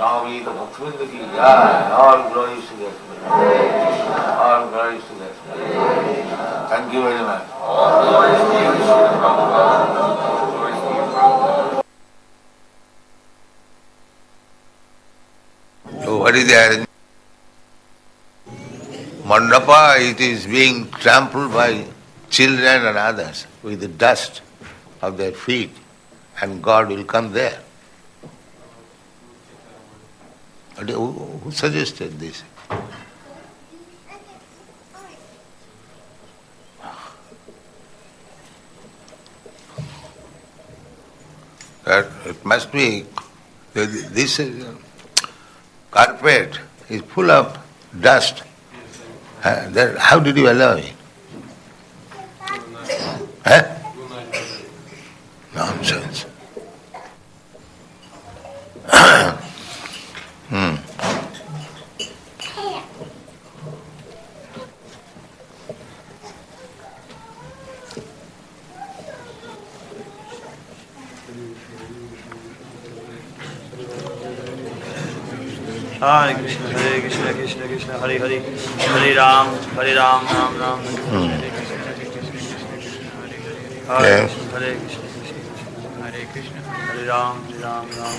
Swami, the Bhaktivedanta ki jai. All glories to that. All glories to that. Thank you very much. All glories to you, Srila Prabhupada. All glories to you, Prabhupada. So what is the arrangement? Mandapa, it is being trampled by children and others with the dust of their feet, and God will come there. Who suggested this? That it must be, this carpet is full of dust. How did you allow it? Nonsense. Hare Krishna, Krishna Krishna, Hare Hare, Hare Ram, Ram Ram, Hare Krishna, Hare Krishna, Hare Krishna, Hare Krishna, Hare Ram, Ram Ram.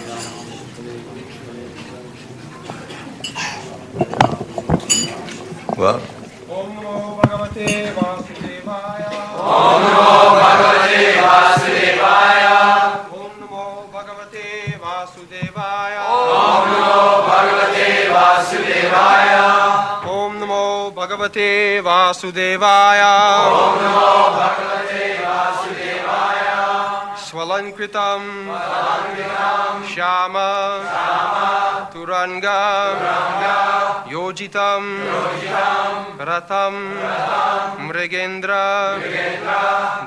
Well. Om Namo Bhagavate Vasudevaya. Om Namo Bhagavate Vasudevaya. Om Namo Bhagavate Vasudevaya. Om Namo Bhagavate Vasudevaya. Om Namo Bhagavate Vasudevaya. Om Namo Bhagavate Vasudevaya. Swalankritam Shama Turanga Yojitam Ratam Mrigendra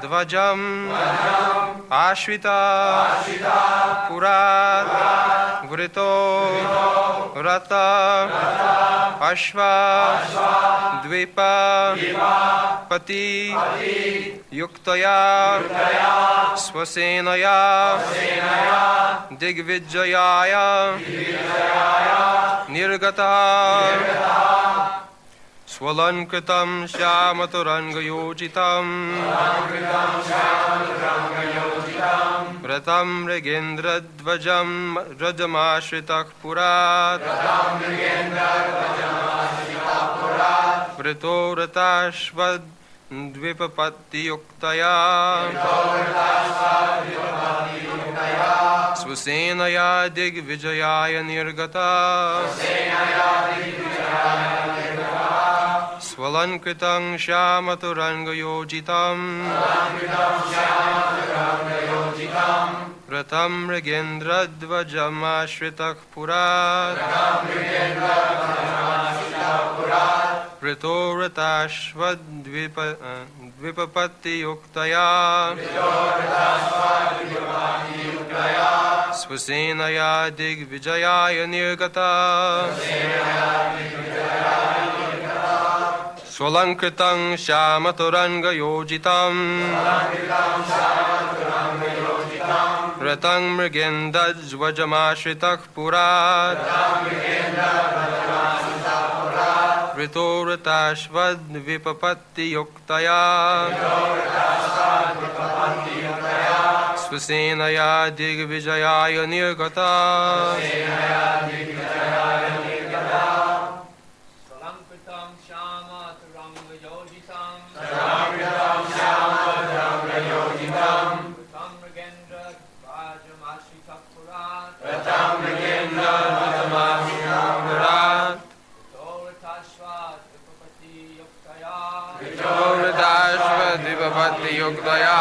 Dvajam Ashvita Purat Vrito Rata Ashva Dvipa Pati Yuktaya Swasenaya Digvijayaya Nirgata Swalankritam Shyamaturangayojitam Vratam Regendradvajam Rajamashritak Purat Vrito Ratashvad Dvipapatti Yuktaya Swasenaya Digvijayaya Nirgata Swalankritam Shyamaturangayojitam Vratam Regendradvajam Ashritak Purat Vrito Ratashvad Dvipapatti Yuktaya Swasenaya Digvijayaya Nirgata Swalankritam Shyamaturangayojitam Ratang Mrigendadvajamashritak Purat Vrito Ratashvad Vipapatti Yuktaya Swasenaya Digvijayaya Nirgata Swalankritam Shyamaturangayojitam Vratam Mrigendra Dvajamashritak Purat Ratashvad Vipapatti Yuktaya Swasenaya Digvijayaya Nirgata Swalankritam Shyamaturangayojitam Vratam Mrigendra Dvajamashritak Purat Ratashvad Vipapatti Yuktaya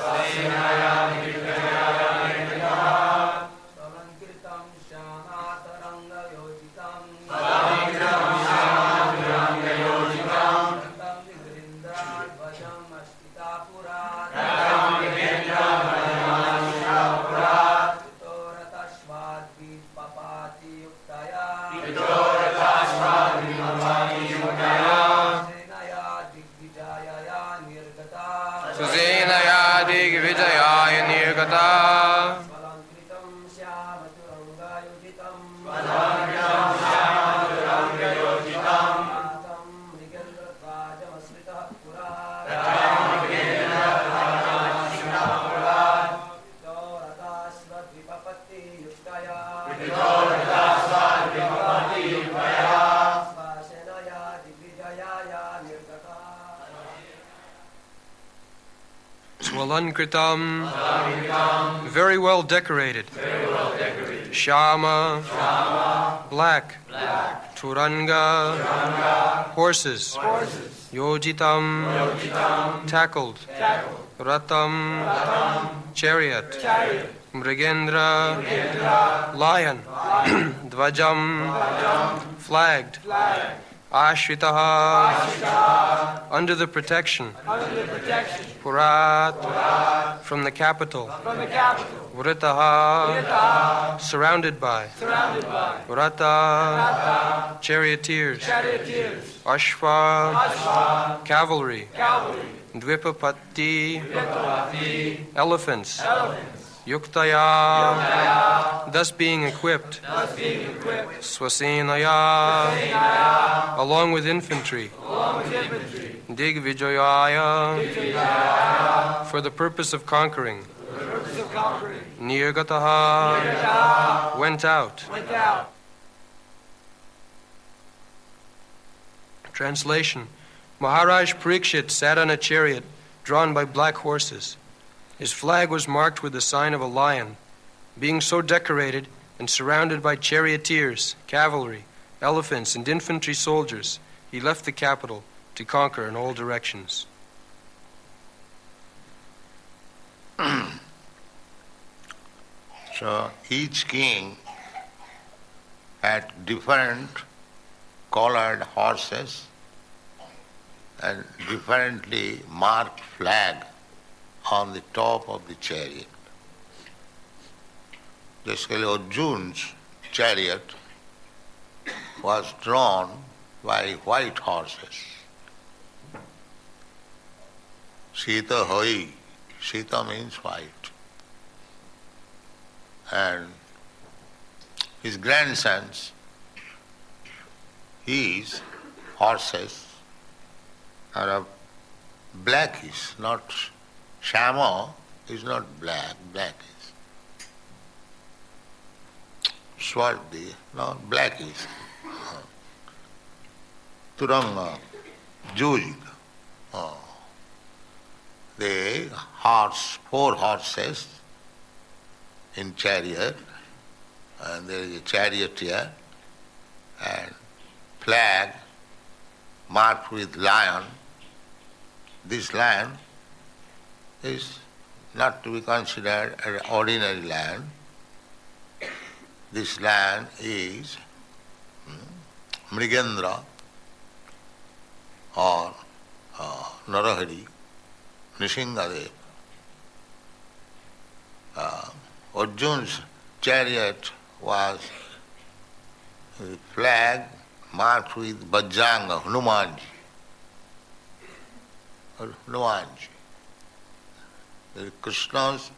Swasenaya Digvijayaya Nirgata Swalankritam Shyamaturangayojitam Vratam Mrigendra Dvajamashritak Purat Ratashvad Vipapatti Yuktaya Swasenaya Digvijayaya Nirgata Swalankritam very well decorated. Shama black. Turanga horses. Yojitam tackled. Ratam chariot. Mrigendra lion. Dvajam flagged. Ashritaha under the protection. Purat from the capital. Vritaha surrounded by. Vrata charioteers. Ashva cavalry. Dvipapatti, elephants, Yuktaya, thus being equipped, Swasenaya, along with infantry, Digvijayaya, for the purpose of conquering, Nirgataha, went out. Translation: Maharaj Parikshit sat on a chariot drawn by black horses. His flag was marked with the sign of a lion. Being so decorated and surrounded by charioteers, cavalry, elephants, and infantry soldiers, he left the capital to conquer in all directions. So each king had different colored horses and differently marked flag on the top of the chariot. Basically, Arjun's chariot was drawn by white horses. Sita Hai, Sita means white. And his grandsons, his horses are of blackish, not Shama is not black, black is Swardi, no, blackish. Turanga, Juj. The horse, 4 horses in chariot, and there is a charioteer and flag marked with lion. This lion is not to be considered an ordinary lion. This lion is Mrigendra or Narahari, Nishingadev. Arjun's chariot was a flag marked with Bajjanga, Hanumanji. Hanumanji. Krishna's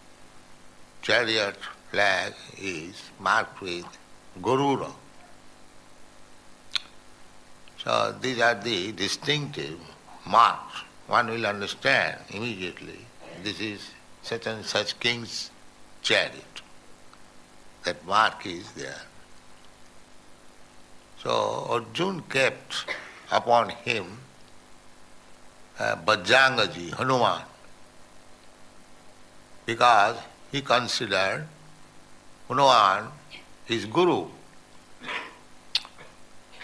chariot flag is marked with Garuda. So these are the distinctive marks. One will understand immediately this is such and such king's chariot. That mark is there. So Arjun kept upon him Bajjangaji, Hanuman, because he considered Hanuman his guru.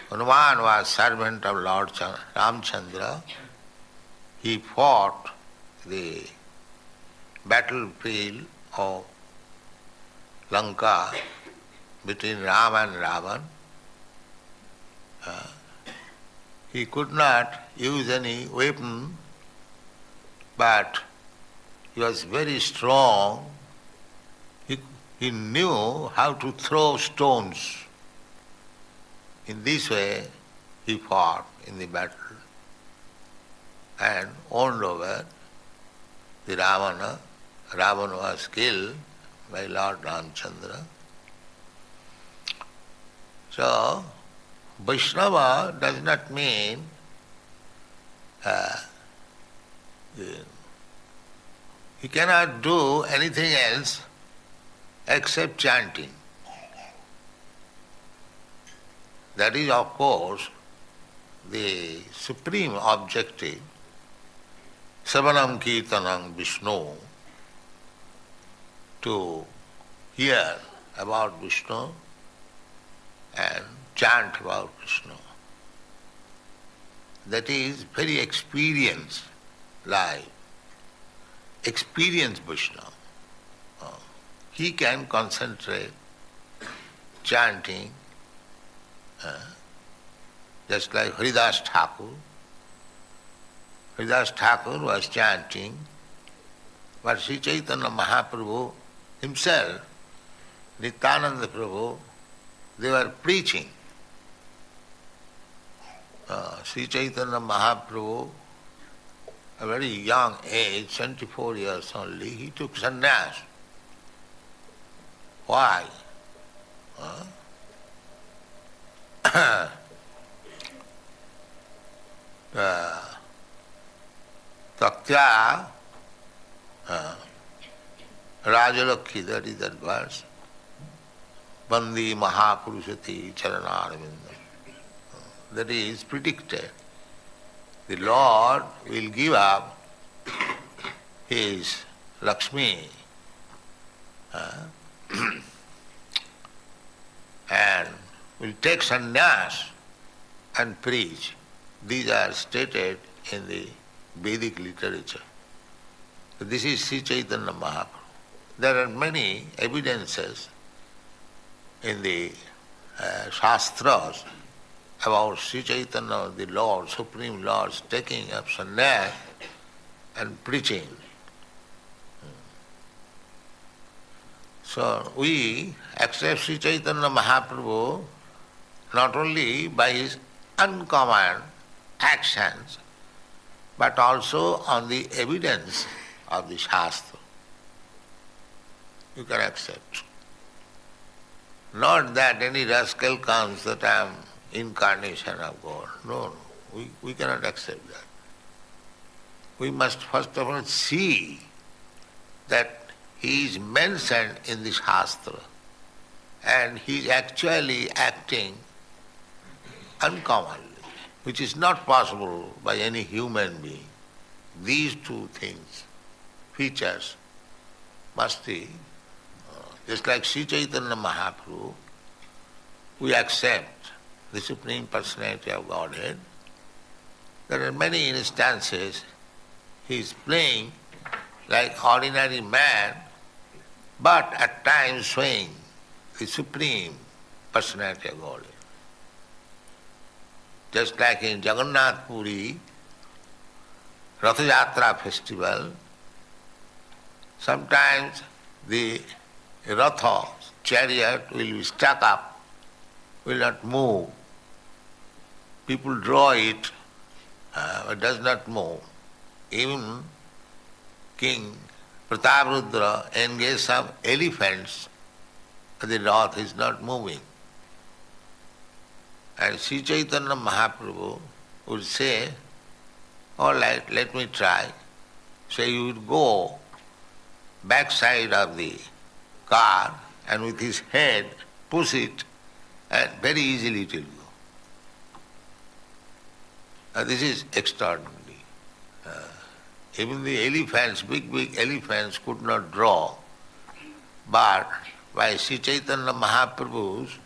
Hanuman was servant of Lord Ramchandra. He fought the battlefield of Lanka between Ram and Ravan. He could not use any weapon, but he was very strong. He knew how to throw stones. In this way, he fought in the battle and won over the Ravana. Ravana was killed by Lord Ramchandra. So, Vaishnava does not mean he cannot do anything else except chanting. That is, of course, the supreme objective, Savanam Kirtanam Vishnu, to hear about Vishnu and chant about Krishna. That is very experienced life, experienced Vishnu. He can concentrate chanting, just like Haridas Thakur. Haridas Thakur was chanting, but Sri Chaitanya Mahaprabhu himself, Nityananda Prabhu, they were preaching. Sri Chaitanya Mahaprabhu a very young age, 24 years only, he took sannyas. Why? Taktya Rajalakhi, that is that verse. Bandi Mahapurushati Charanarvindam. That is predicted. The Lord will give up his Lakshmi and will take sannyas and preach. These are stated in the Vedic literature. So this is Sri Chaitanya Mahaprabhu. There are many evidences in the Shastras about Sri Chaitanya, the Lord, Supreme Lord, taking up sannyas and preaching. So we accept Sri Chaitanya Mahaprabhu not only by his uncommon actions, but also on the evidence of the Shastra. You can accept. Not that any rascal comes that I am incarnation of God. No, we cannot accept that. We must first of all see that he is mentioned in the Shastra and he is actually acting uncommonly, which is not possible by any human being. These two things, features, must be, just like Sri Chaitanya Mahaprabhu, we accept the Supreme Personality of Godhead. There are many instances he is playing like ordinary man, but at times showing the Supreme Personality of Godhead. Just like in Jagannath Puri, Ratha Yatra festival, sometimes the Ratha, chariot will be stuck up, will not move. People draw it, but does not move. Even King Prataparudra engaged some elephants, but the Rath is not moving. And Sri Chaitanya Mahaprabhu would say, all right, let me try. So he would go backside of the car and with his head push it and very easily it will go. This is extraordinary. Even the elephants, big elephants could not draw, but by Sri Chaitanya Mahaprabhu's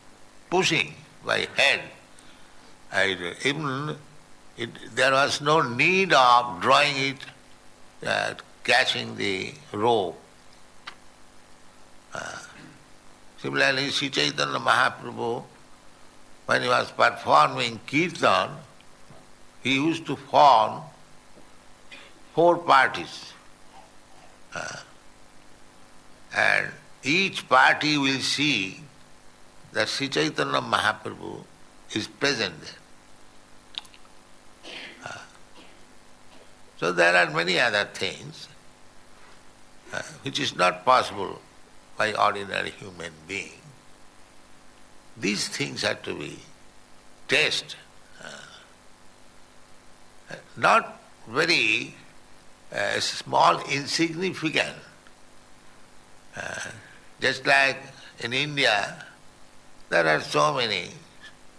pushing by head, there was no need of drawing it, catching the rope. Similarly, Sri Chaitanya Mahaprabhu, when he was performing kirtan, he used to form 4 parties. And each party will see that Sri Chaitanya Mahaprabhu is present there. So there are many other things which is not possible by ordinary human being. These things have to be tested. Not very small, insignificant. Just like in India, there are so many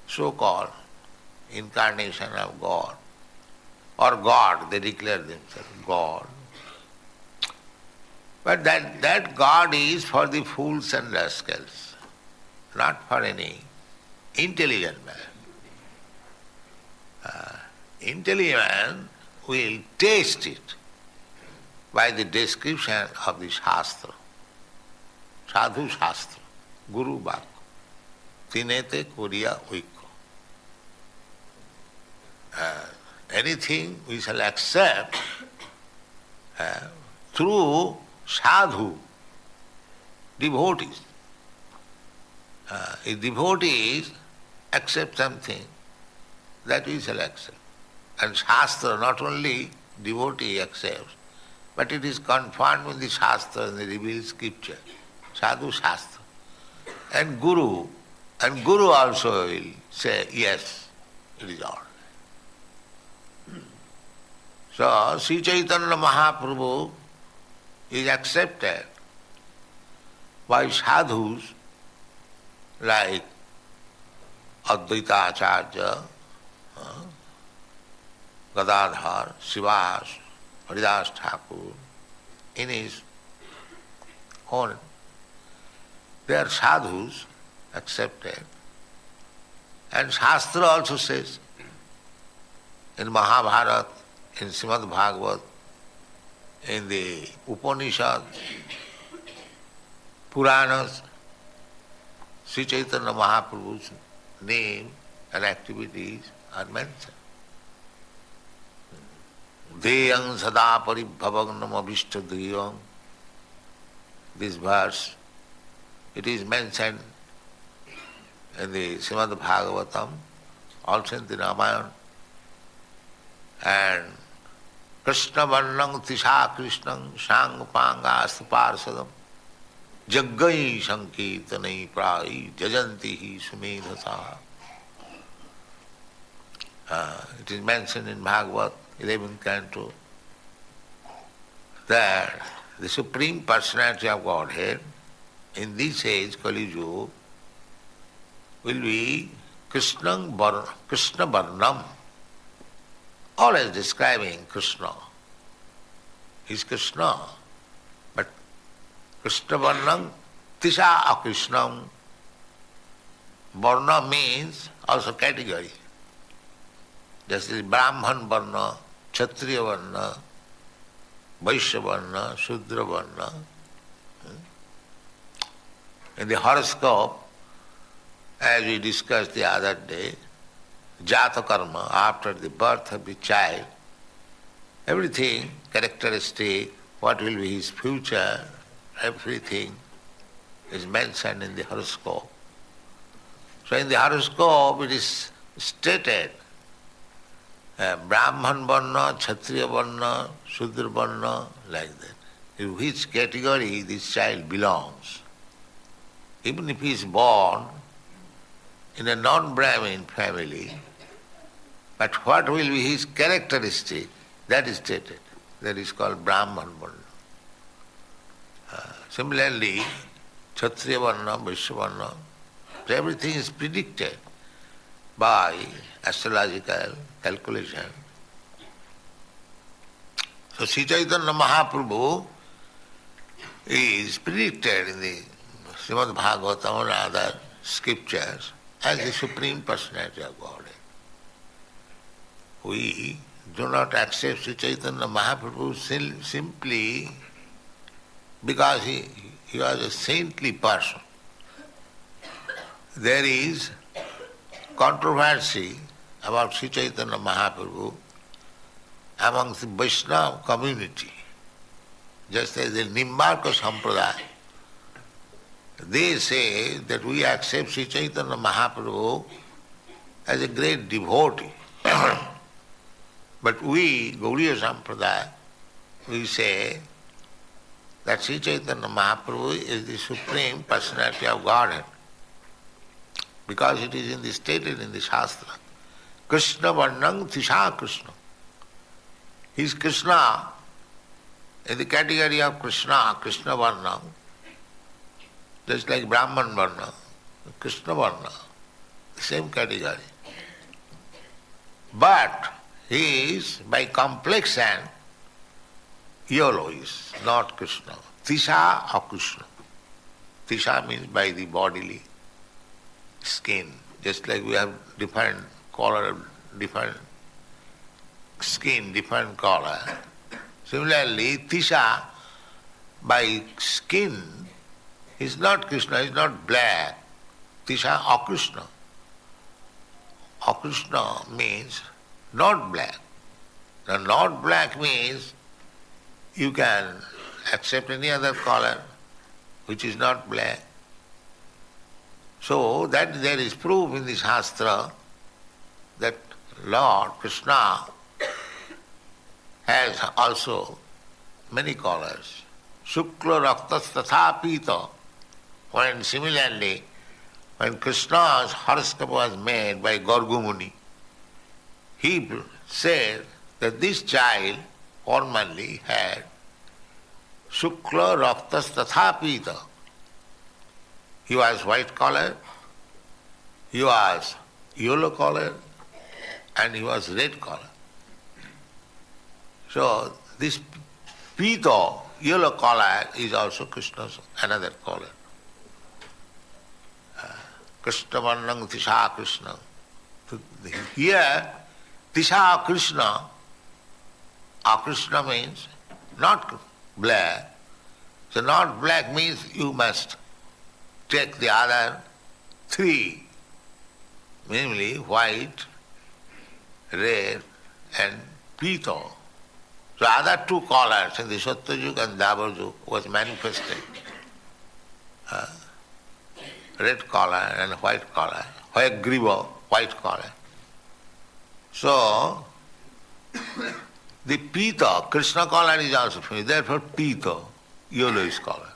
so-called incarnation of God, or God, they declare themselves God. But that God is for the fools and rascals, not for any intelligent man. Intelligent man will taste it by the description of the Shastra. Sadhu Shastra, Guru Bagh, Tinete Kuriya Oiko. Anything we shall accept through sadhu, devotees. If devotees accept something, that we shall accept. And Shastra, not only devotee accepts, but it is confirmed in the Shastra, in the revealed scripture, Sadhu Shastra. And Guru also will say, yes, it is all. So, Sri Chaitanya Mahaprabhu is accepted by sadhus like Advaita Acharya, Gadadhar, Sivas, Haridas Thakur, in his own. They are sadhus accepted. And Shastra also says, in Mahabharata, in Srimad Bhagavad, in the Upanishad, Puranas, Sri Chaitanya Mahaprabhu's name and activities are mentioned. Deyang sada paribhavagnam abhishtadriyam. This verse, it is mentioned in the Srimad Bhagavatam, also in the Ramayana. And Krishna varnang tisha krishnang shangpanga astaparsadam jaggai sankirtanai prai jajanti sumedhasa. It is mentioned in Bhagavad, 11th canto, that the Supreme Personality of Godhead in this age, Kali Yuga, will be Krishna Varnam, always describing Krishna. He is Krishna, but Krishna Varnam, Tisha Akrishnam. Varna means also category. Just as Brahman Varna, Kshatriya Varna, Vaishya Varna, Shudra Varna. In the horoscope, as we discussed the other day, Jata Karma, after the birth of the child, everything, characteristic, what will be his future, everything is mentioned in the horoscope. So in the horoscope it is stated, Brahman Varna, Kshatriya Varna, Shudra Varna, like that. In which category this child belongs. Even if he is born in a non-Brahmin family, but what will be his characteristic, that is stated. That is called Brahman Varna. Similarly, Kshatriya Varna, Vaishya Varna, so everything is predicted by astrological calculation. So Sri Chaitanya Mahaprabhu is predicted in the Srimad Bhagavatam and other scriptures as the Supreme Personality of Godhead. We do not accept Sri Chaitanya Mahaprabhu simply because he was a saintly person. There is controversy about Sri Chaitanya Mahaprabhu amongst the Vaishnava community. Just as the Nimbarka Sampradaya, they say that we accept Sri Chaitanya Mahaprabhu as a great devotee. But we, Gauriya Sampradaya, we say that Sri Chaitanya Mahaprabhu is the Supreme Personality of Godhead, because it is stated in the Shastra. Krishna Varnang Tisha Krishna. He is Krishna in the category of Krishna, Krishna Varnang, just like Brahman Varna, Krishna Varna, the same category. But he is, by complexion, yellow is not Krishna. Tisha or Krishna. Tisha means by the bodily skin. Just like we have different color, different skin, different color. Similarly, Tisha, by skin, is not Krishna, is not black. Tisha or Krishna. Or Krishna means not black. Now, not black means you can accept any other color which is not black. So that there is proof in the Shastra that Lord Krishna has also many colors. Shukla raktas tatha pita. When similarly, when Krishna's horoscope was made by Gargumuni, he said that this child formerly had Shukla raktas tatha pita. He was white collar, he was yellow collar, and he was red collar. So this pita, yellow collar, is also Krishna's another color. Krishna Varnang Tisha Krishna. Here, Tisha Krishna, Krishna means not black. So not black means you must take the other three, namely white, red and pita. So other two colors in the Satyayuga and Dwapar was manifested. Red color and white color, white griva, white color. So the pita, Krishna color is also finished, therefore pita, yellowish color.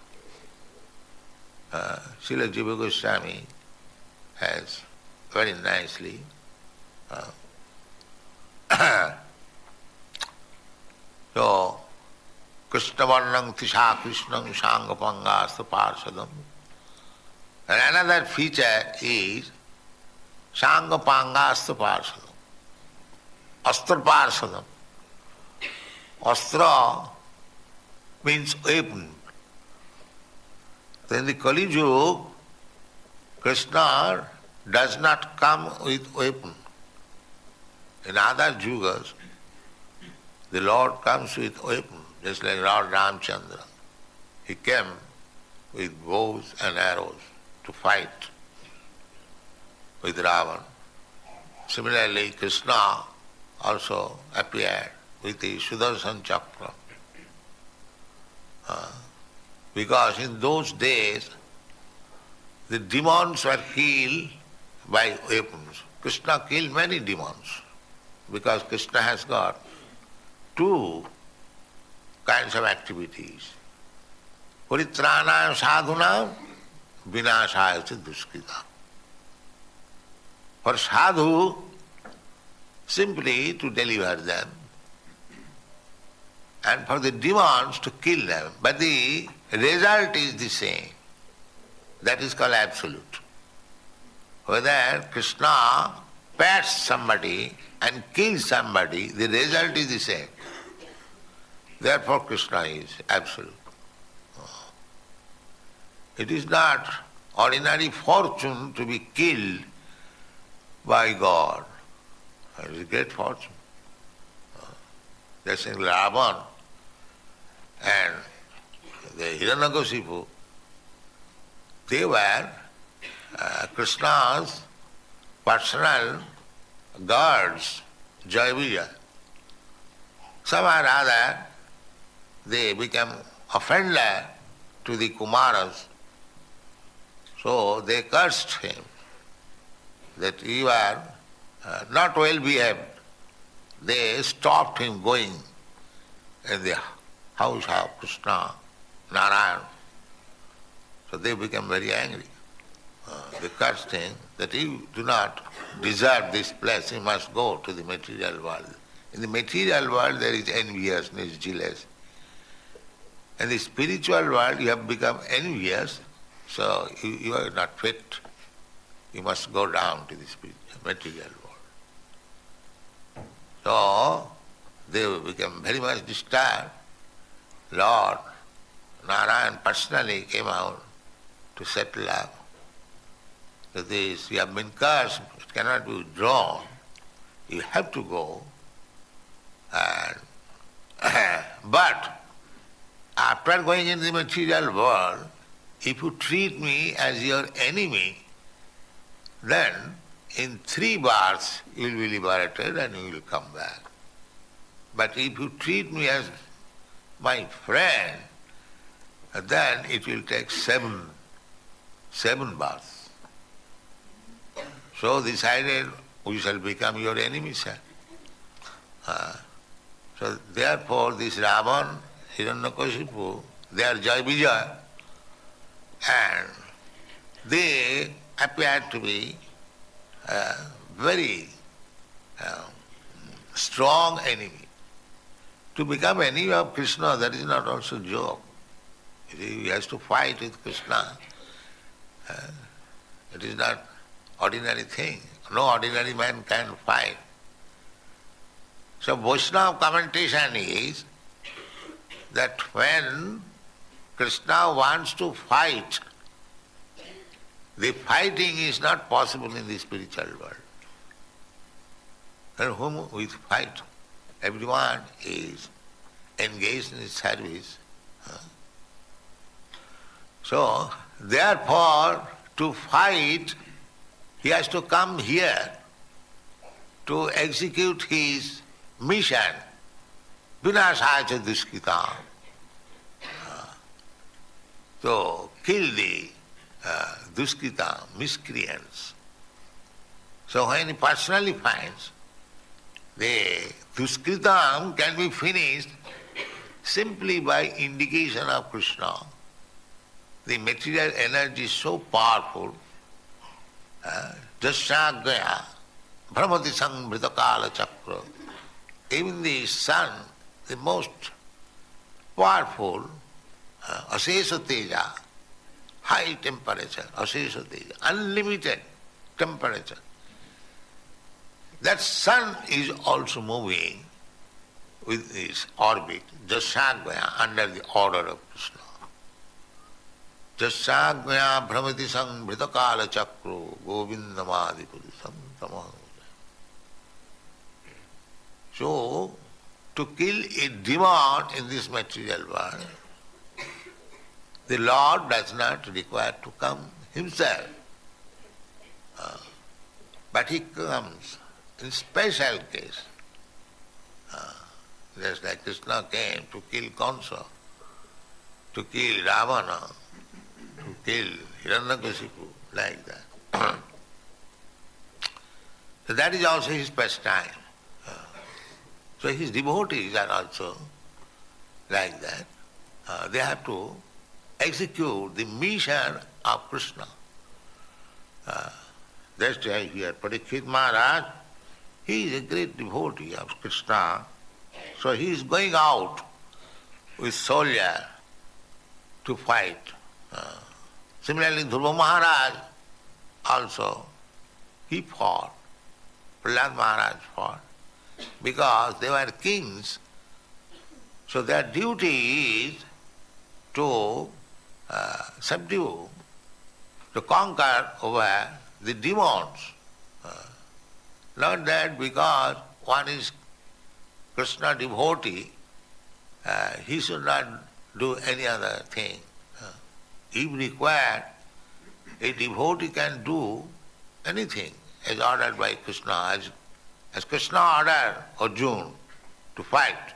Srila Jiva Goswami has very nicely so Krishna Varnang Tisha Krishnam Shangapangastu Parsadam. And another feature is Shangapangastu Parsadam. Astra Parsadam. Astra means weapon. In the Kali Yuga, Krishna does not come with weapon. In other yugas, the Lord comes with weapon, just like Lord Ramchandra. He came with bows and arrows to fight with Ravan. Similarly, Krishna also appeared with the Sudarshan Chakra. Because in those days, the demons were killed by weapons. Krishna killed many demons because Krishna has got two kinds of activities. Paritranam sadhunam vinashayati duskita. For sadhu, simply to deliver them, and for the demons to kill them. But the result is the same. That is called absolute. Whether Krishna pats somebody and kills somebody, the result is the same. Therefore Krishna is absolute. It is not ordinary fortune to be killed by God. It is a great fortune. Just in Ravan and the Hiranyakashipu, they were Krishna's personal guards, Jayavija. Somehow or other, they became offender to the Kumaras. So they cursed him that you are not well behaved. They stopped him going in the house of Krishna, Narayan. So they became very angry. They cursed him that you do not deserve this place, you must go to the material world. In the material world there is enviousness, jealous. In the spiritual world you have become envious, so you are not fit. You must go down to the material world. So they became very much disturbed. Lord Narayan personally came out to settle up. So this, you have been cursed, it cannot be withdrawn. You have to go. And but after going in the material world, if you treat me as your enemy, then in 3 births you will be liberated and you will come back. But if you treat me as my friend, then it will take 7 births. So decided we shall become your enemies. So therefore this Ravan, Hiranyakashipu, they are Jai Vijay, and they appear to be very strong enemy. To become enemy of Krishna, that is not also joke. He has to fight with Krishna. It is not ordinary thing. No ordinary man can fight. So Vaishnava commentation is that when Krishna wants to fight, the fighting is not possible in the spiritual world. And whom we fight? Everyone is engaged in his service. So, therefore, to fight, he has to come here to execute his mission. Vinashacha duskita. To kill the duskita, miscreants. So when he personally finds, the duskritam can be finished simply by indication of Krishna. The material energy is so powerful. Jasyagaya, Brahmati Sambrita Kala Chakra. Even the sun, the most powerful, Asesa Teja, high temperature, Asesa Teja, unlimited temperature. That sun is also moving with its orbit, Jasyagaya, under the order of Krishna. Jasyagaya Brahmati Sambrita Kala Chakro Govindamadi Purisam Tamaha. So, to kill a demon in this material world, the Lord does not require to come himself. But he comes in special case. Just like Krishna came to kill Kansa, to kill Ravana, to kill Hiranyakashipu, like that. So that is also his pastime. So his devotees are also like that. They have to execute the mission of Krishna. That's why here Parikshit Maharaj, he is a great devotee of Krishna. So he is going out with soldier to fight. Similarly, Dhruva Maharaj also, he fought. Prahlad Maharaj fought. Because they were kings, so their duty is to subdue, to conquer over the demons. Not that because one is Krishna devotee, he should not do any other thing. If required, a devotee can do anything as ordered by Krishna, as Krishna ordered Arjuna to fight.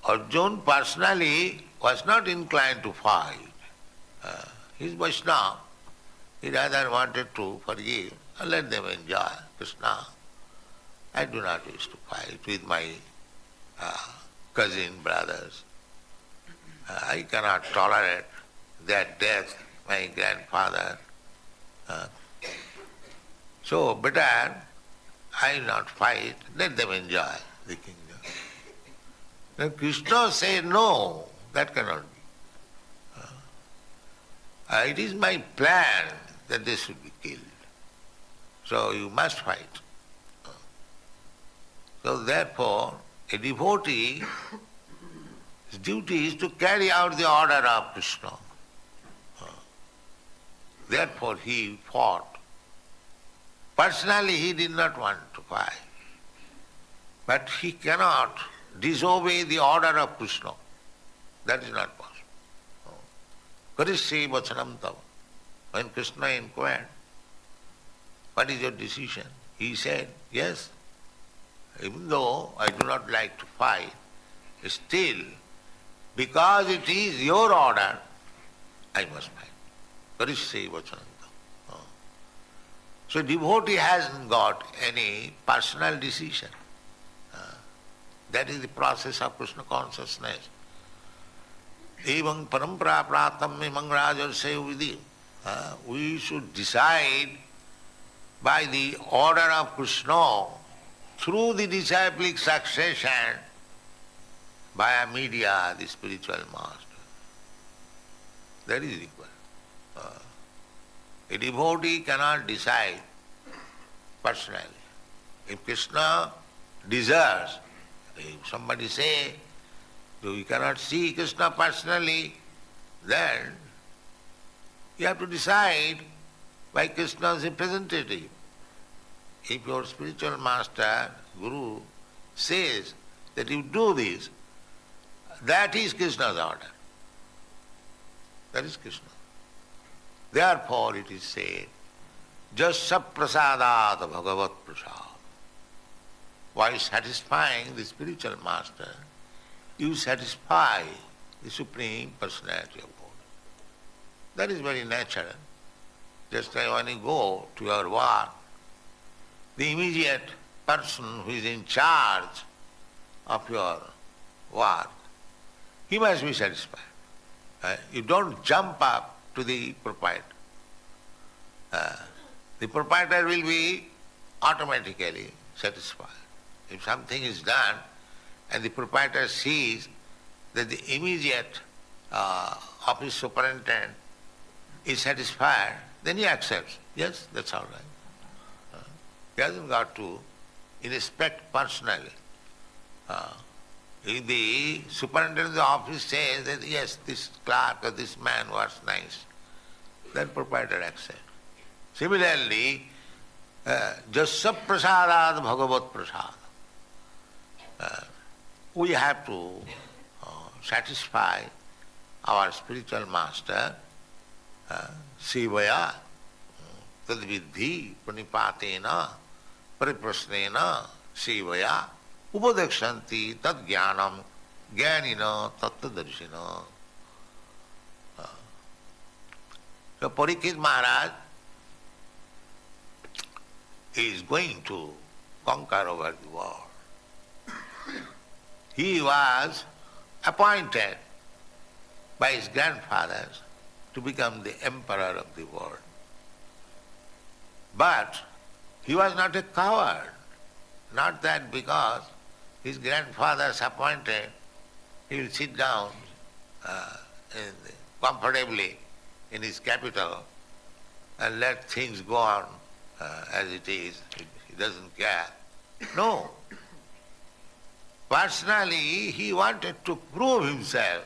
Arjuna personally was not inclined to fight. He is Vaishnava. He rather wanted to forgive and let them enjoy Krishna. I do not wish to fight with my cousin brothers. I cannot tolerate their death, my grandfather. So better I not fight, let them enjoy the kingdom. Then Krishna said, no, that cannot be. It is my plan that they should be killed. So you must fight. So therefore, a devotee, his duty is to carry out the order of Krishna. Therefore he fought. Personally he did not want to fight. But he cannot disobey the order of Krishna. That is not possible. Karishye vachanam tava. When Krishna inquired, what is your decision? He said, yes, even though I do not like to fight, still, because it is your order, I must fight. Karishye vachanam tava. So devotee hasn't got any personal decision. That is the process of Krishna consciousness. Evam parampara pratam imang rajarsaya vidhi. We should decide by the order of Krishna through the disciplic succession via media, the spiritual master. That is required. A devotee cannot decide personally. If Krishna desires, if somebody say, we cannot see Krishna personally, then you have to decide by Krishna's representative. If your spiritual master, Guru, says that you do this, that is Krishna's order. That is Krishna. Therefore it is said, Jasya prasadat bhagavat prasad. While satisfying the spiritual master, you satisfy the Supreme Personality of God. That is very natural. Just like when you go to your work, the immediate person who is in charge of your work, he must be satisfied. You don't jump up to the proprietor. The proprietor will be automatically satisfied. If something is done and the proprietor sees that the immediate office superintendent is satisfied, then he accepts. Yes, that's all right. He hasn't got to inspect personally. If the superintendent of the office says that yes, this clerk or this man was nice, then proprietor accepts. Similarly, Jasya prasadat bhagavat prasad. We have to satisfy our spiritual master, Sivaya, tadvidhi pranipatena pariprasnena Sivaya upadekshanti tad jnanam jnanina tattadarshina. So Parikshit Maharaj is going to conquer over the world. He was appointed by his grandfathers to become the emperor of the world. But he was not a coward. Not that because his grandfathers appointed, he will sit down comfortably in his capital and let things go on as it is. He doesn't care. No. Personally, he wanted to prove himself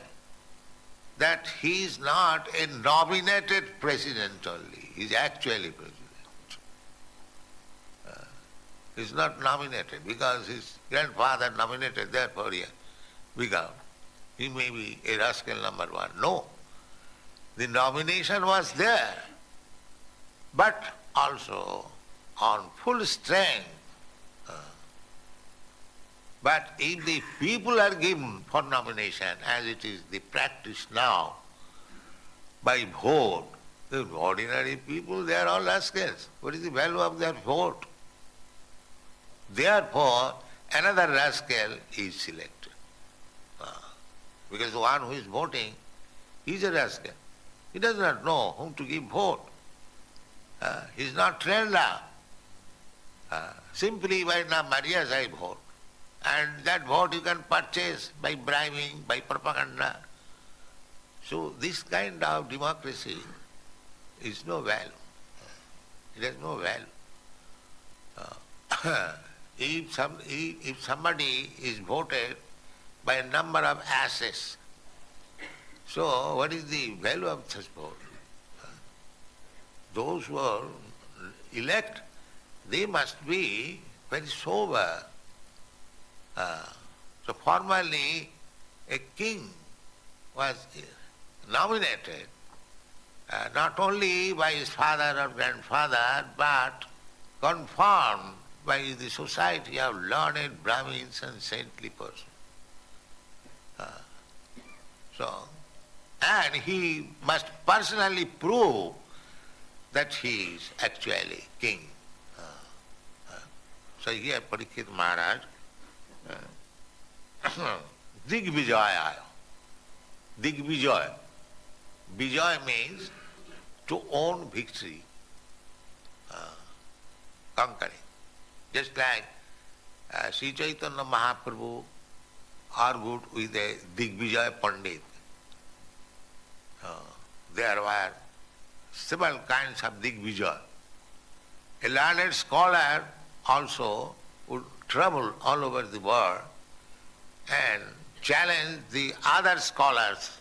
that he is not a nominated president only. He is actually president. He is not nominated because his grandfather nominated, therefore he become. He may be a rascal number one. No. The nomination was there, but also on full strength. But if the people are given for nomination, as it is the practice now, by vote, the ordinary people, they are all rascals. What is the value of their vote? Therefore, another rascal is selected. Because the one who is voting is a rascal. He does not know whom to give vote. He is not trained now. Simply by Maria's I vote. And that vote you can purchase by bribing, by propaganda. So this kind of democracy is no value. It has no value. If somebody is voted by a number of asses, so what is the value of such vote? Those who are elect, they must be very sober. So formerly a king was nominated not only by his father or grandfather, but confirmed by the society of learned Brahmins and saintly persons. And he must personally prove that he is actually king. So here Parikshit Maharaj Digvijaya. Digvijaya. Vijaya means to own victory, conquering. Just like Sri Chaitanya Mahaprabhu argued with a Digvijaya Pandit. There were several kinds of Digvijaya. A learned scholar also would travel all over the world and challenge the other scholars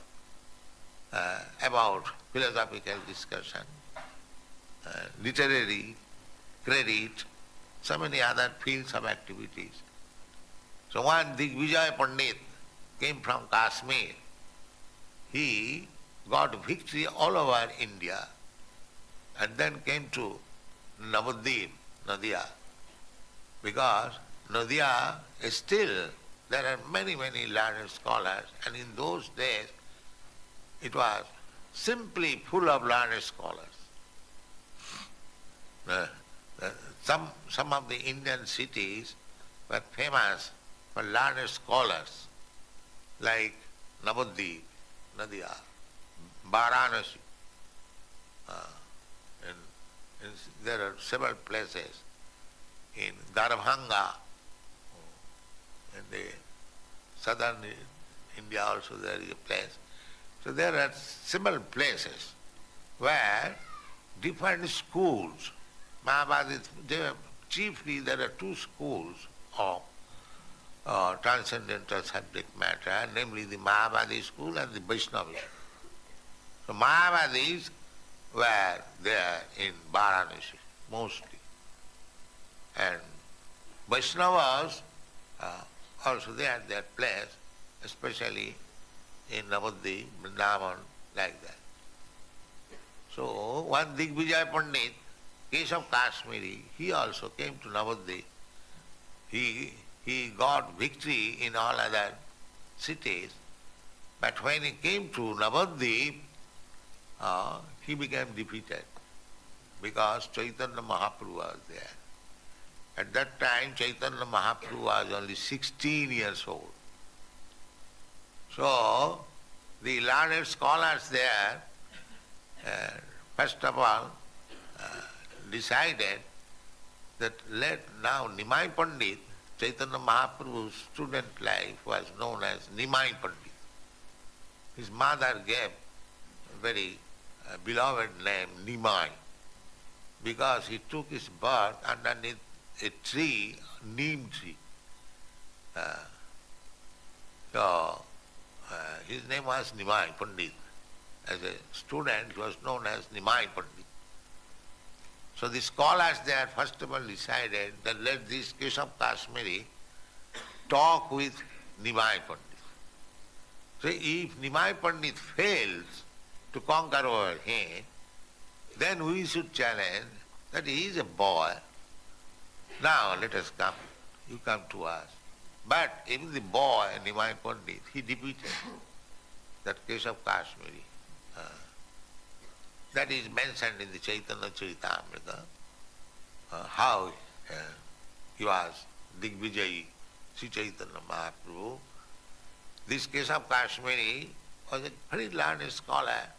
about philosophical discussion, literary credit, so many other fields of activities. So one Digvijaya Pandit came from Kashmir. He got victory all over India and then came to Navadvip, Nadia, because Nadia is still, there are many, many learned scholars, and in those days it was simply full of learned scholars. Some of the Indian cities were famous for learned scholars, like Navadvip, Nadia, BRNACH. And there are several places in Darbhanga, in the southern India also there is a place. So there are several places where different schools, chiefly there are two schools of transcendental subject matter, namely the Mayavadi school and the Vaishnavi. So Mayavadis were there in Varanasi mostly, and Vaishnavas also they had their place, especially in Navadvip, Vrindavan, like that. So one Digvijaya Pandit, Keshav Kashmiri, he also came to Navadvip. He got victory in all other cities, but when he came to Navadvip, he became defeated because Chaitanya Mahaprabhu was there. At that time, Chaitanya Mahaprabhu was only 16 years old. So, the learned scholars there, first of all, decided that let now Nimai Pandit, Chaitanya Mahaprabhu's student life was known as Nimai Pandit. His mother gave a very beloved name, Nimai, because he took his birth underneath a tree, neem tree. His name was Nimai Pandit. As a student, he was known as Nimai Pandit. So the scholars there first of all decided that let this Keshav Kashmiri talk with Nimai Pandit. So if Nimai Pandit fails to conquer over him, then we should challenge that he is a boy. Now let us come, you come to us. But even the boy, Nimai Pandit, he defeated that Keshav Kashmiri. That is mentioned in the Chaitanya Charitamrita, how he was Digvijayi, Sri Chaitanya Mahaprabhu. This Keshav Kashmiri was a very learned scholar,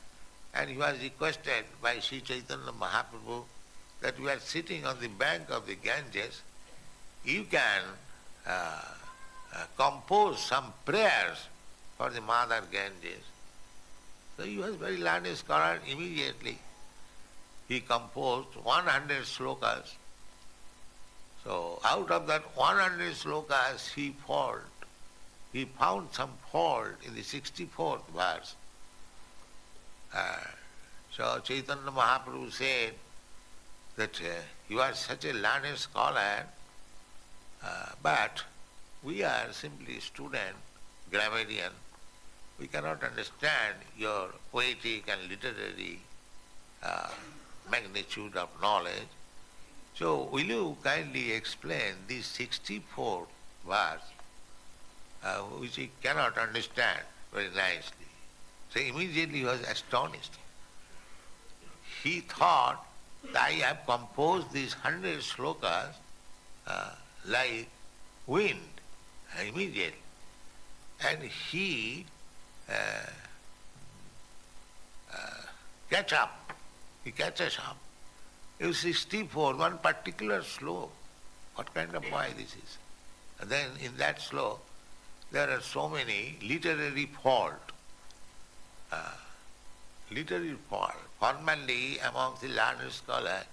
and he was requested by Sri Chaitanya Mahaprabhu that we are sitting on the bank of the Ganges, you can compose some prayers for the mother Ganges. So he was very learned scholar. Immediately he composed 100 slokas. So out of that 100 slokas he found some fault in the 64th verse. So Chaitanya Mahaprabhu said that you are such a learned scholar, but we are simply student, grammarian. We cannot understand your poetic and literary magnitude of knowledge. So will you kindly explain this 64th verse, which he cannot understand very nicely. So immediately he was astonished. He thought that I have composed these 100 slokas like wind immediately. and he catch up. He catches up. You see, 64, one particular slope. What kind of boy this is? And then in that slope, there are so many literary fault. Literary fault. Formally, among the learned scholars,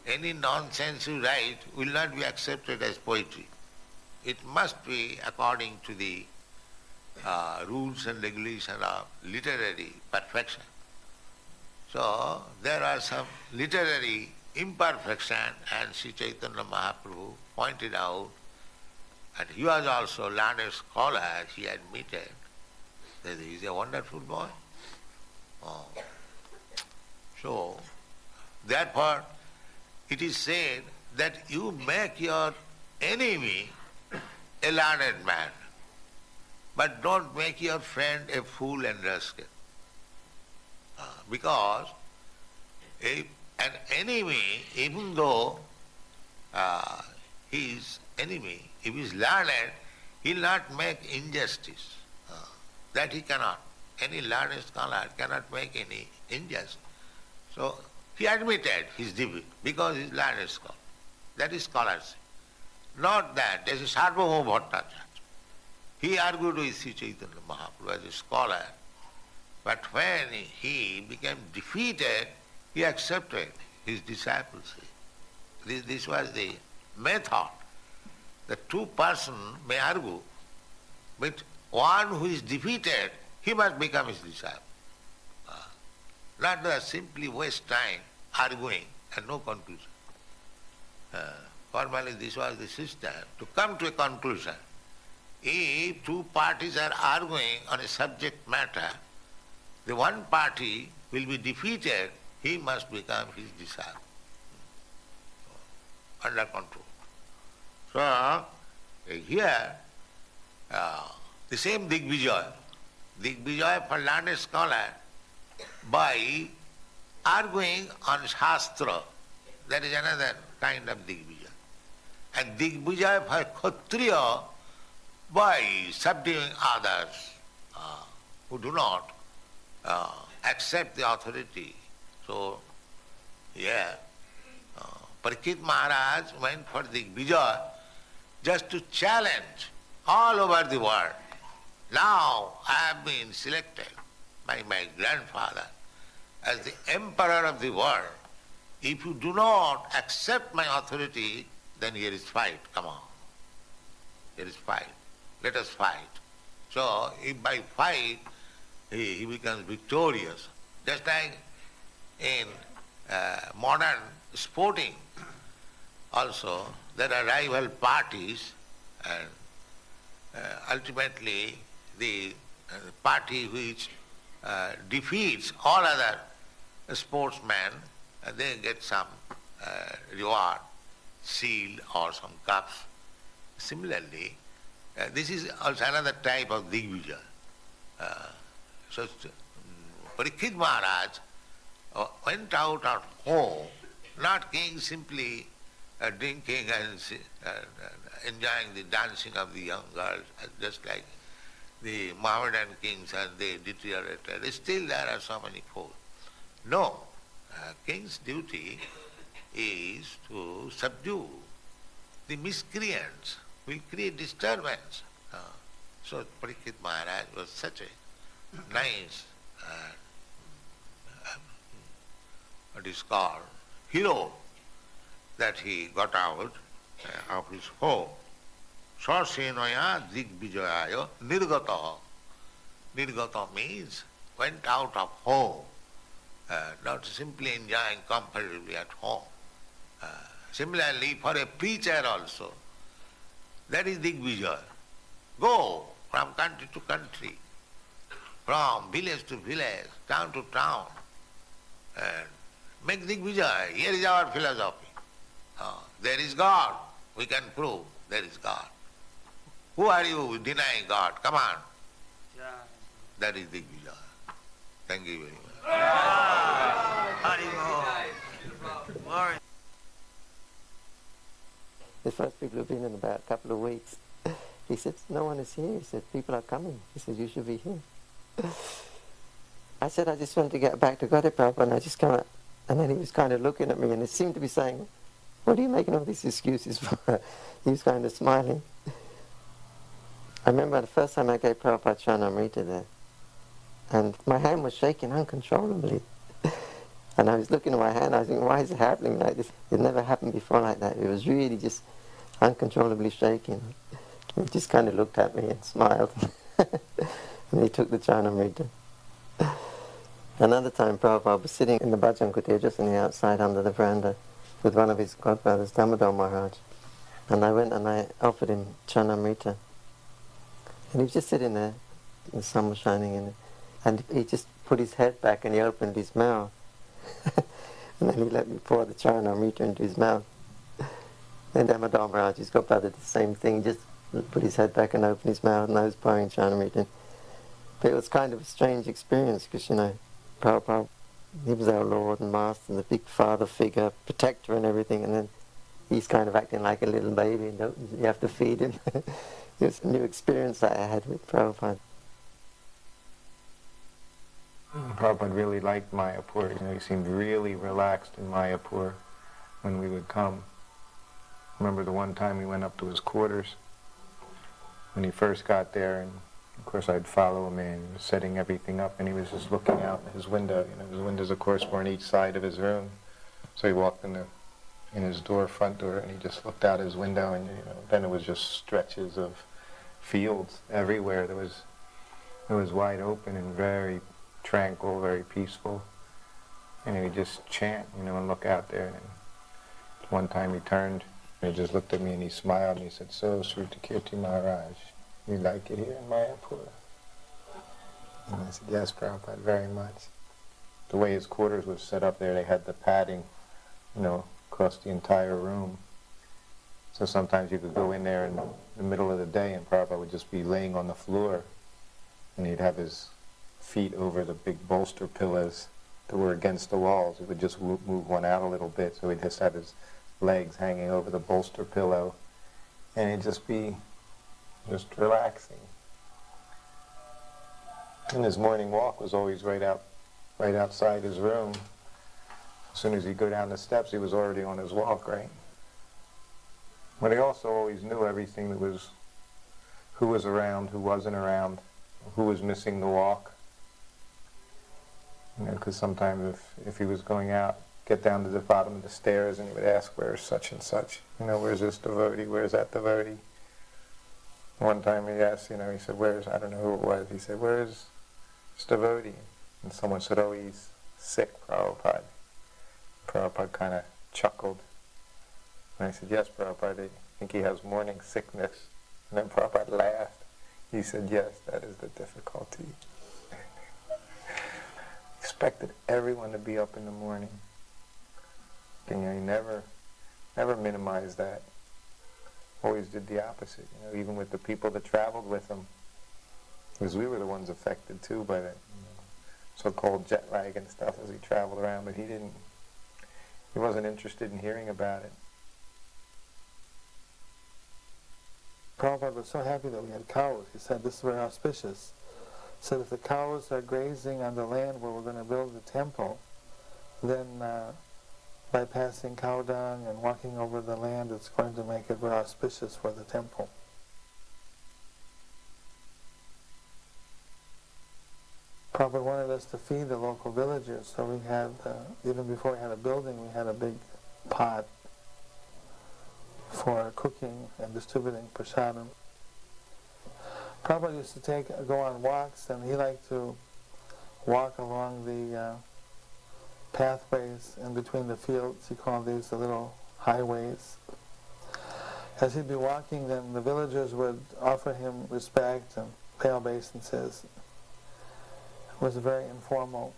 any nonsense you write will not be accepted as poetry. It must be according to the rules and regulations of literary perfection. So there are some literary imperfection, and Sri Chaitanya Mahaprabhu pointed out, and he was also learned scholar, he admitted that he is a wonderful boy. Oh. So, therefore, it is said that you make your enemy a learned man, but don't make your friend a fool and rascal. Because if an enemy, even though he is enemy, if he is learned, he will not make injustice. That he cannot. Any learned scholar cannot make any injustice. So he admitted his defeat because he is learned scholar. That is scholarship. Not that. There is Sarvabhauma Bhattacharya. He argued with Sri Chaitanya Mahaprabhu as a scholar, but when he became defeated, he accepted his disciples. This was the method. The two persons may argue, but one who is defeated, he must become his disciple. Not that simply waste time arguing and no conclusion. Formally, this was the system to come to a conclusion. If two parties are arguing on a subject matter, the one party will be defeated, he must become his disciple. Under control. So, here, the same Digvijaya for learned scholar, by arguing on Shastra, that is another kind of Digvijaya. And Digvijaya for Kshatriya, by subduing others who do not accept the authority. So, Parikshit Maharaj went for Digvijaya just to challenge all over the world. Now I have been selected by my grandfather as the emperor of the world. If you do not accept my authority, then here is fight. Come on. Here is fight. Let us fight. So if by fight he becomes victorious, just like in modern sporting also, there are rival parties, and ultimately the party which defeats all other sportsmen, they get some reward, shield or some cups. Similarly, this is also another type of Digvijaya. So Parikshit Maharaj went out of home, not king simply drinking and enjoying the dancing of the young girls, just like the Mohammedan kings, and they deteriorated. Still there are so many fools. No, king's duty is to subdue the miscreants, will create disturbance. So Parikshit Maharaj was such a nice, what is called, hero, that he got out of his home. Sasenaya Digvijaya Nirgata. Nirgata means went out of home, not simply enjoying comfortably at home. Similarly, for a preacher also, that is Digvijaya. Go from country to country, from village to village, town to town, and make Digvijaya. Here is our philosophy. There is God. We can prove there is God. Who are you denying God? Come on. That is Digvijaya. Thank you very much. The first people have been in about a couple of weeks. He said, no one is here. He said, people are coming. He said, you should be here. I said, I just want to get back to God, Prabhupada, and I just kind of, and then he was kind of looking at me, and it seemed to be saying, what are you making all these excuses for? He was kind of smiling. I remember the first time I gave Prabhupada Charanamrita there, and my hand was shaking uncontrollably. And I was looking at my hand, I was thinking, why is it happening like this? It never happened before like that. It was really just uncontrollably shaking. He just kind of looked at me and smiled. And he took the Charanamrita. Another time Prabhupada was sitting in the bhajan kutir just on the outside under the veranda with one of his godbrothers, Damodar Maharaj. And I went and I offered him Charanamrita. And he was just sitting there, the sun was shining in it. And he just put his head back and he opened his mouth. And then he let me pour the Charanamrita into his mouth. And Damodar Maharaj, his godbrother, did the same thing. He just put his head back and opened his mouth, and I was pouring Charanamrita. But it was kind of a strange experience because, you know, Prabhupada, he was our Lord and Master and the big father figure, protector and everything, and then he's kind of acting like a little baby and you have to feed him. It was a new experience that I had with Prabhupada. Prabhupada really liked Mayapur. You know, he seemed really relaxed in Mayapur when we would come. I remember the one time we went up to his quarters when he first got there, and of course I'd follow him in, he was setting everything up, and he was just looking out his window. You know, his windows, of course, were on each side of his room. So he walked in his door, front door, and he just looked out his window, and you know, then it was just stretches of fields everywhere. It was wide open and very tranquil, very peaceful. And he would just chant, you know, and look out there. And one time he turned and he just looked at me and he smiled and he said, "So, Srutakirti Maharaj, you like it here in Mayapur?" And I said, "Yes, Prabhupada, very much." The way his quarters was set up there, they had the padding, you know, across the entire room. So sometimes you could go in there in the middle of the day and Prabhupada would just be laying on the floor and he'd have his feet over the big bolster pillows that were against the walls. He would just move one out a little bit, so he'd just have his legs hanging over the bolster pillow, and he'd just be just relaxing. And his morning walk was always right outside his room. As soon as he'd go down the steps, he was already on his walk, right? But he also always knew everything that was, who was around, who wasn't around, who was missing the walk. You know, because sometimes if he was going out, get down to the bottom of the stairs and he would ask, "Where's such and such? You know, where's this devotee? Where's that devotee?" One time he asked, you know, he said, "Where's," I don't know who it was, he said, "Where's this devotee?" And someone said, "Oh, he's sick, Prabhupada." Prabhupada kind of chuckled. And I said, "Yes, Prabhupada, I think he has morning sickness." And then Prabhupada laughed. He said, "Yes, that is the difficulty." Expected everyone to be up in the morning. And, you know, he never minimized that. Always did the opposite. You know, even with the people that traveled with him, because we were the ones affected too by that, you know, so-called jet lag and stuff as he traveled around. But he wasn't interested in hearing about it. Prabhupada was so happy that we had cows. He said, "This is very auspicious." He said, "If the cows are grazing on the land where we're going to build the temple, then by passing cow dung and walking over the land, it's going to make it very auspicious for the temple." Prabhupada wanted us to feed the local villagers, so we had, even before we had a building, we had a big pot for cooking and distributing prasadam. Prabhupada used to go on walks, and he liked to walk along the pathways in between the fields. He called these the little highways. As he'd be walking, then the villagers would offer him respect and pay obeisances. It was a very informal,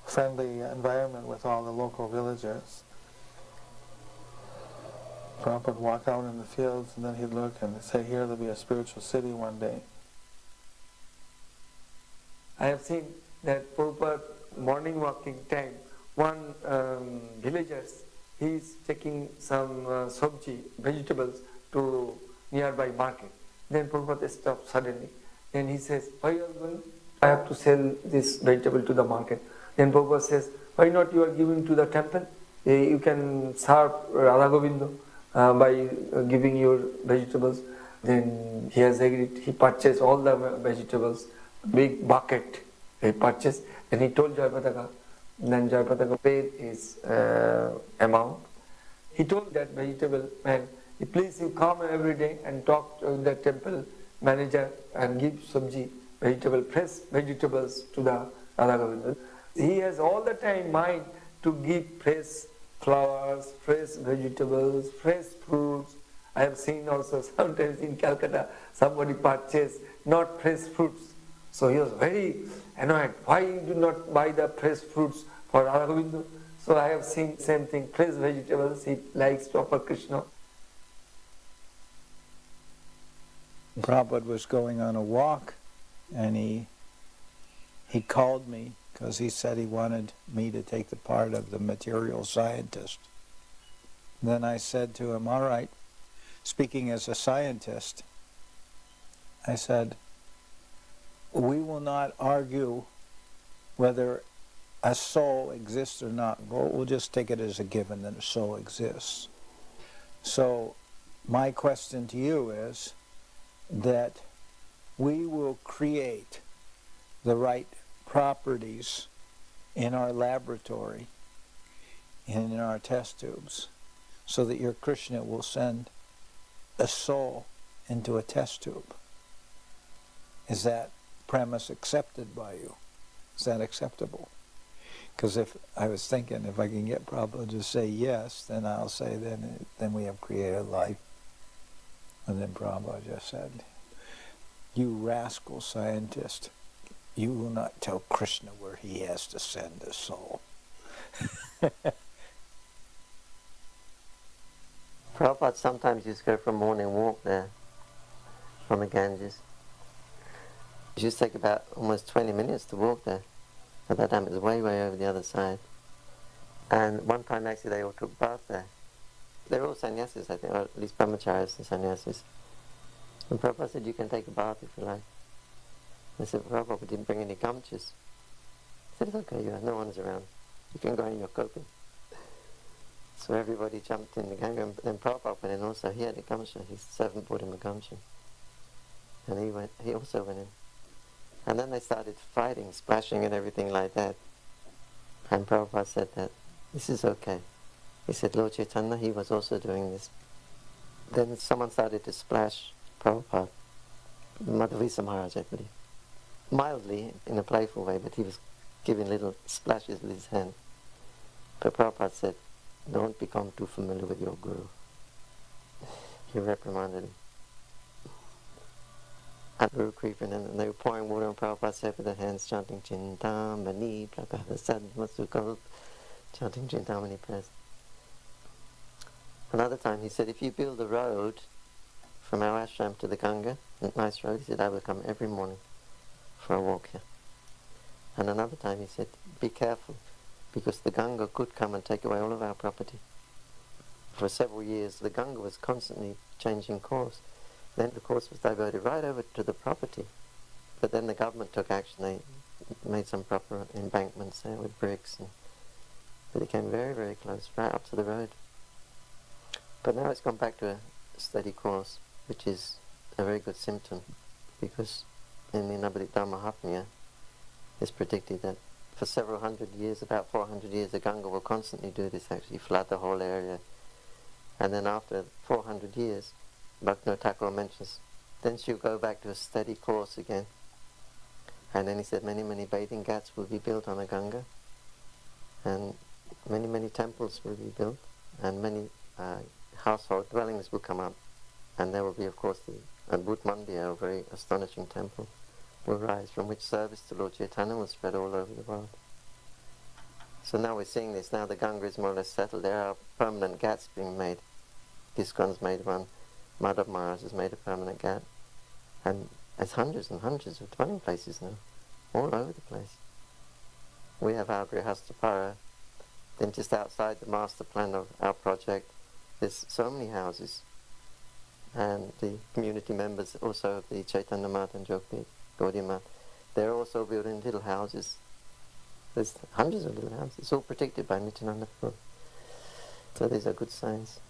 friendly environment with all the local villagers. Prabhupada would walk out in the fields, and then he'd look and say, "Here there'll be a spiritual city one day." I have seen that Prabhupada morning walking time, one villager, he's taking some sabji, vegetables to nearby market. Then Prabhupada stopped suddenly. Then he says, why you are going? I have to sell this vegetable to the market. Then Prabhupada says, why not you are giving to the temple? You can serve Radha Govinda by giving your vegetables. Then he has agreed. He purchased all the vegetables, big bucket he purchased. And he told Jayapataka. Then Jayapataka paid his amount. He told that vegetable man, please you come every day and talk to the temple manager and give sabji, vegetable, fresh vegetables to the Radha Govinda. He has all the time mind to give fresh flowers, fresh vegetables, fresh fruits. I have seen also sometimes in Calcutta somebody purchase not fresh fruits. So he was very annoyed. Why you do not buy the fresh fruits for Radha Govinda? So I have seen same thing, fresh vegetables he likes to offer Krishna. Prabhupada was going on a walk and he called me because he said he wanted me to take the part of the material scientist. Then I said to him, all right, speaking as a scientist, I said, we will not argue whether a soul exists or not. We'll just take it as a given that a soul exists. So my question to you is that we will create the right properties in our laboratory and in our test tubes so that your Krishna will send a soul into a test tube. Is that premise accepted by you? Is that acceptable? Because if I was thinking if I can get Prabhupada to say yes, then I'll say then we have created life. And then Prabhupada just said, you rascal scientist, you will not tell Krishna where he has to send a soul. Prabhupada sometimes used to go for a morning walk there from the Ganges. It used to take about almost 20 minutes to walk there. At that time it was way, way over the other side. And one time actually they all took bath there. They were all sannyasis, I think, or at least brahmacharis and sannyasis. And Prabhupada said, you can take a bath if you like. They said, Prabhupada didn't bring any gamchas. He said, it's okay, no one's around. You can go in your coping. So everybody jumped in the Ganga, and then Prabhupada went in also. He had a gamcha. His servant brought him a gamcha. And he also went in. And then they started fighting, splashing and everything like that. And Prabhupada said that, this is okay. He said, Lord Chaitanya, he was also doing this. Then someone started to splash Prabhupada, Madhavisa Maharaj, I believe. Mildly, in a playful way, but he was giving little splashes with his hand. But Prabhupada said, don't become too familiar with your guru. He reprimanded him. And Guru creeping in, and they were pouring water on Prabhupada's head with their hands, chanting Chintamani Prakada Sadmasukal, chanting Chintamani prayers. Another time he said, if you build a road from our ashram to the Ganga, a nice road, he said, I will come every morning for a walk here. And another time he said, be careful, because the Ganga could come and take away all of our property. For several years the Ganga was constantly changing course. Then the course was diverted right over to the property. But then the government took action. They made some proper embankments there with bricks. And it became very, very close, right up to the road. But now it's gone back to a steady course, which is a very good symptom, because in the Nabadita Mahatmya it's predicted that for several hundred years, about 400 years, the Ganga will constantly do this, actually flood the whole area. And then after 400 years, Bhaktivinoda Thakur mentions, then she'll go back to a steady course again. And then he said many, many bathing ghats will be built on the Ganga, and many, many temples will be built, and many household dwellings will come up. And there will be, of course, the Adbhut Mandir, a very astonishing temple, will rise, from which service to Lord Chaitanya will spread all over the world. So now we're seeing this. Now the Ganga is more or less settled. There are permanent ghats being made. ISKCON's made one. Madhav Maharaj has made a permanent ghat. And there's hundreds and hundreds of dwelling places now, all over the place. We have our Grihastapara. Then just outside the master plan of our project, there's so many houses. and the community members also of the Chaitanya Math and Gaudiya Math, they're also building little houses. There's hundreds of little houses. It's all protected by Nityananda Prabhu. So these are good signs.